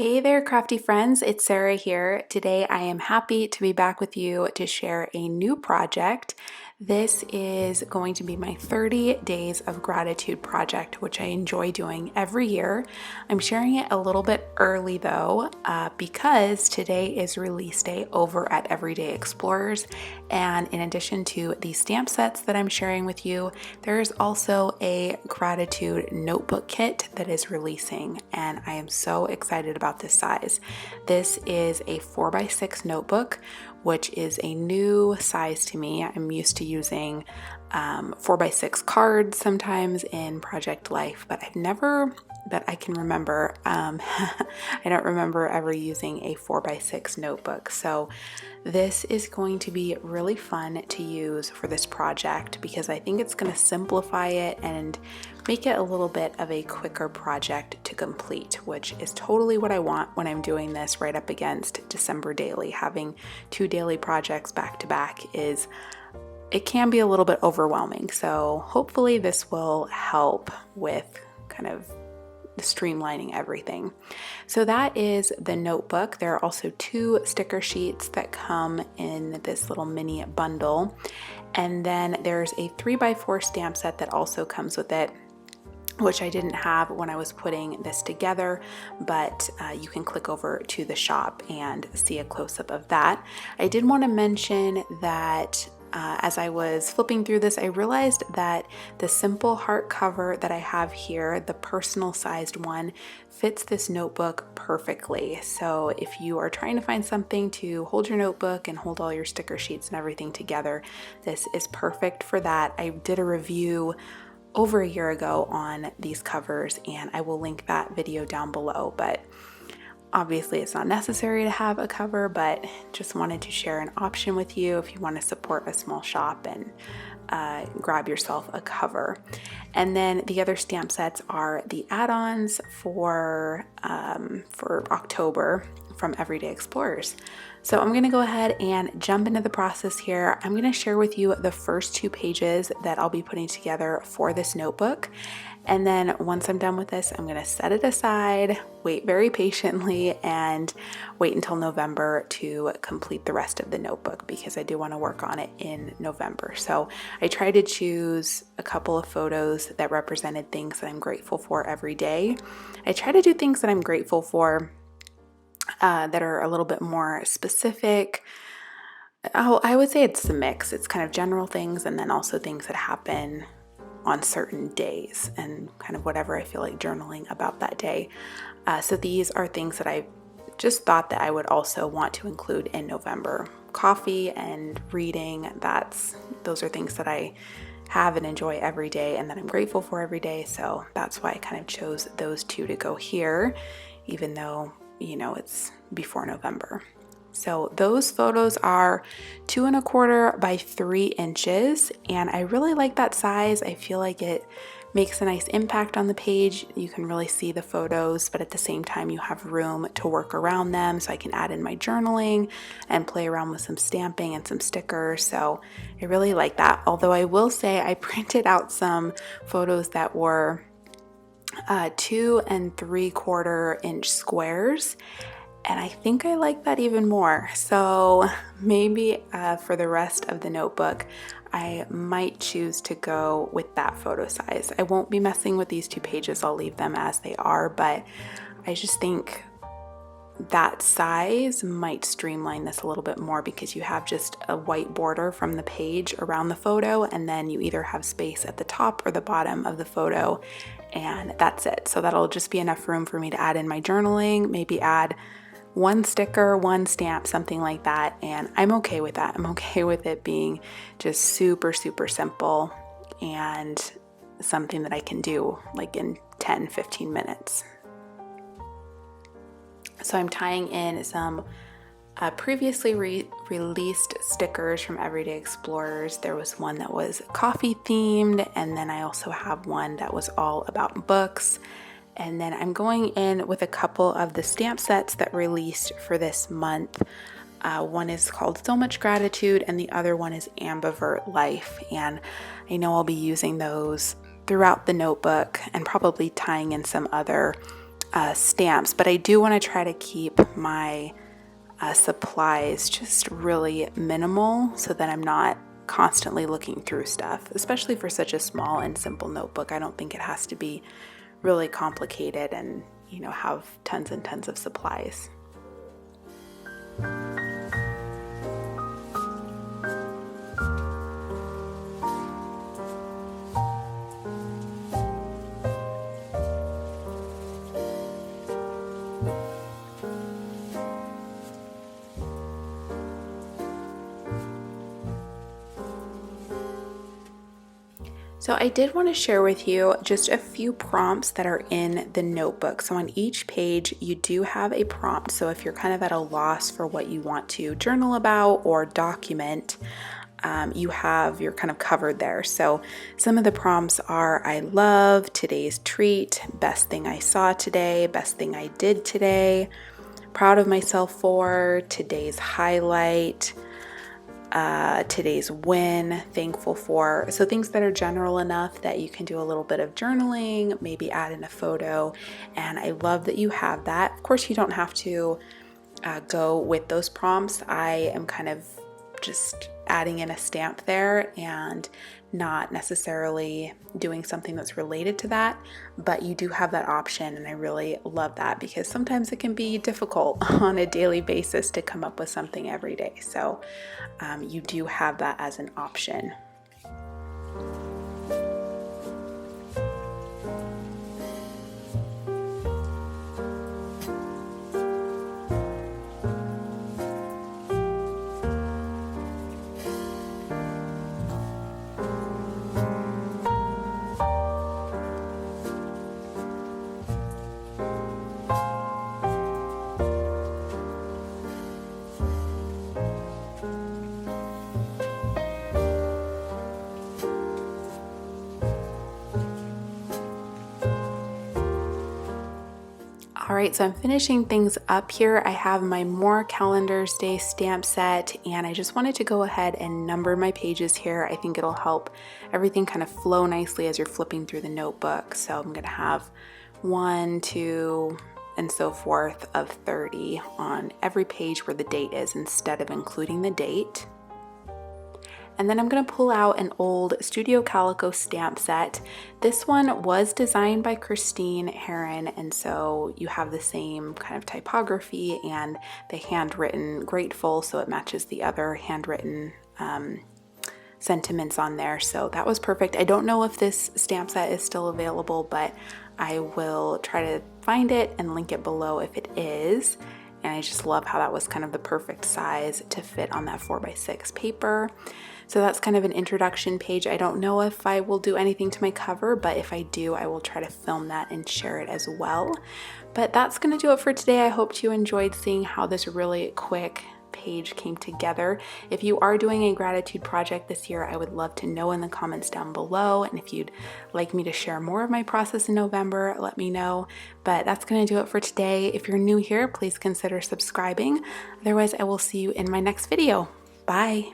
Hey there, crafty friends. It's Sarah here. Today I am happy to be back with you to share a new project. This is going to be my 30 Days of Gratitude project, which I enjoy doing every year. I'm sharing it a little bit early though, because today is release day over at Everyday Explorers. And in addition to the stamp sets that I'm sharing with you, there's also a gratitude notebook kit that is releasing, and I am so excited about this size. This is a 4x6 notebook, which is a new size to me. I'm used to using 4x6 cards sometimes in Project Life, but I've never, that I can remember, I don't remember ever using a 4x6 notebook. So this is going to be really fun to use for this project because I think it's going to simplify it and make it a little bit of a quicker project to complete, which is totally what I want when I'm doing this right up against December daily. Having 2 daily projects back to back it can be a little bit overwhelming. So hopefully this will help with kind of streamlining everything. So that is the notebook. There are also 2 sticker sheets that come in this little mini bundle. And then there's a 3x4 stamp set that also comes with it, which I didn't have when I was putting this together, but you can click over to the shop and see a close-up of that. I did want to mention that as I was flipping through this, I realized that the simple heart cover that I have here, the personal sized one, fits this notebook perfectly. So if you are trying to find something to hold your notebook and hold all your sticker sheets and everything together, this is perfect for that. I did a review over a year ago on these covers, and I will link that video down below, but obviously it's not necessary to have a cover, but just wanted to share an option with you if you want to support a small shop and grab yourself a cover. And then the other stamp sets are the add-ons for October from Everyday Explorers. So I'm going to go ahead and jump into the process here. I'm going to share with you the first 2 pages that I'll be putting together for this notebook. And then once I'm done with this, I'm going to set it aside, wait very patiently, and wait until November to complete the rest of the notebook because I do want to work on it in November. So I try to choose a couple of photos that represented things that I'm grateful for every day. I try to do things that I'm grateful for that are a little bit more specific. I would say it's a mix. It's kind of general things and then also things that happen on certain days and kind of whatever I feel like journaling about that day. So these are things that I just thought that I would also want to include in November. Coffee and reading, those are things that I have and enjoy every day and that I'm grateful for every day. So that's why I kind of chose those 2 to go here, even though, it's before November. So those photos are 2 1/4 by 3 inches, and I really like that size. I feel like it makes a nice impact on the page. You can really see the photos, but at the same time you have room to work around them, so I can add in my journaling and play around with some stamping and some stickers. So I really like that. Although I will say I printed out some photos that were 2 3/4 inch squares, and I think I like that even more. So maybe for the rest of the notebook, I might choose to go with that photo size. I won't be messing with these 2 pages. I'll leave them as they are, but I just think that size might streamline this a little bit more because you have just a white border from the page around the photo, and then you either have space at the top or the bottom of the photo, and that's it. So that'll just be enough room for me to add in my journaling, maybe add 1 sticker, 1 stamp, something like that. And I'm okay with that. I'm okay with it being just super, super simple and something that I can do like in 10, 15 minutes. So I'm tying in some previously released stickers from Everyday Explorers. There was one that was coffee themed, and then I also have one that was all about books. And then I'm going in with a couple of the stamp sets that released for this month. One is called So Much Gratitude, and the other one is Ambivert Life. And I know I'll be using those throughout the notebook and probably tying in some other stamps, but I do want to try to keep my supplies just really minimal so that I'm not constantly looking through stuff, especially for such a small and simple notebook. I don't think it has to be really complicated and, have tons and tons of supplies. So I did want to share with you just a few prompts that are in the notebook. So on each page, you do have a prompt. So if you're kind of at a loss for what you want to journal about or document, you're kind of covered there. So some of the prompts are: I love, today's treat, best thing I saw today, best thing I did today, proud of myself for, today's highlight, today's win, thankful for. So things that are general enough that you can do a little bit of journaling, maybe add in a photo. And I love that you have that. Of course, you don't have to go with those prompts. I am kind of just adding in a stamp there and not necessarily doing something that's related to that, but you do have that option, and I really love that because sometimes it can be difficult on a daily basis to come up with something every day. So you do have that as an option. All right, so I'm finishing things up here. I have my More Calendars Day stamp set, and I just wanted to go ahead and number my pages here. I think it'll help everything kind of flow nicely as you're flipping through the notebook. So I'm gonna have 1, 2, and so forth of 30 on every page where the date is instead of including the date. And then I'm going to pull out an old Studio Calico stamp set. This one was designed by Christine Heron, and so you have the same kind of typography and the handwritten grateful, so it matches the other handwritten sentiments on there. So that was perfect. I don't know if this stamp set is still available, but I will try to find it and link it below if it is. And I just love how that was kind of the perfect size to fit on that 4x6 paper. So that's kind of an introduction page. I don't know if I will do anything to my cover, but if I do, I will try to film that and share it as well. But that's going to do it for today. I hope you enjoyed seeing how this really quick page came together. If you are doing a gratitude project this year, I would love to know in the comments down below. And if you'd like me to share more of my process in November, let me know. But that's going to do it for today. If you're new here, please consider subscribing. Otherwise, I will see you in my next video. Bye.